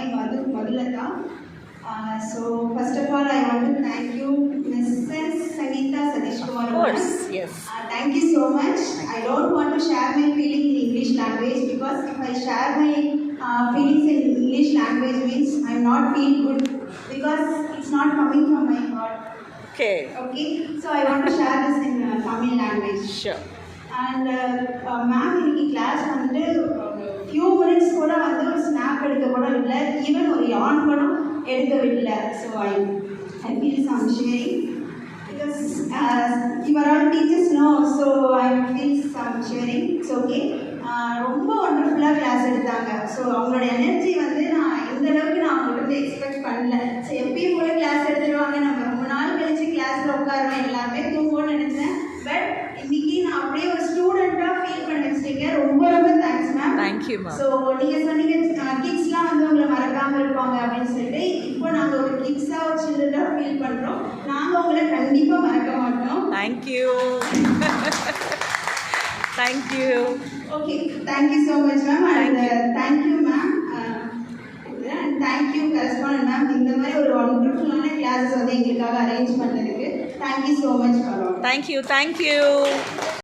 am Madhulata. So first of all, I want to thank you, Mrs. Sangeeta Satish Kumar. Of course, yes. Thank you so much. I don't want to share my feeling in English language because if I share my feelings in English language means I not feel good because it's not coming from my heart. Okay. Okay. So I want to share this in Tamil language. Sure. And ma'am இன்னைக்கு class வந்து few minutes கூட வந்து ஒரு snap எடுக்க கூட இல்லை, even ஒரு யான் கூட எடுக்க விடல. So I feel some sharing because you are all teachers no, so I feel some sharing. It's okay. ரொம்ப ஒண்டர்ஃபுல்லாக கிளாஸ் எடுத்தாங்க. ஸோ அவங்களோட எனர்ஜி வந்து நான் இந்த அளவுக்கு நான் அவங்கள்ட்ட வந்து எக்ஸ்பெக்ட் பண்ணல. ஸோ எப்பயும் கூட கிளாஸ் எடுத்துருவாங்க, நம்ம ரொம்ப நாள் கழிச்சு கிளாஸில் உட்காருவேன், எல்லாமே தூங்குவோன்னு நினச்சேன். பட் இன்னைக்கு நான் அப்படியே ஒரு ஸ்டூடெண்ட்டாக ஃபீல் பண்ண வச்சிட்டீங்க. ரொம்ப ரொம்ப thanks ma'am. Thank you ma'am. So நீங்கள் சொன்னீங்க கிட்ஸ்லாம் வந்து உங்களை மறக்காமல் இருப்பாங்க அப்படின்னு சொல்லிட்டு, இப்போ நாங்கள் ஒரு கிட்ஸாக ஒரு சில்ட்ரனாக ஃபீல் பண்ணுறோம். நாங்கள் உங்களை கண்டிப்பாக மறக்க மாட்டோம். Thank you. Thank you. Okay, thank you so much ma'am. And thank you ma'am. And thank you correspondent ma'am. இந்த மாதிரி ஒரு ஒண்டர்ஃபுல்லான கிளாஸஸ் வந்து எங்களுக்காக அரேஞ்ச் பண்ணதுக்கு thank you so much for all. Thank you.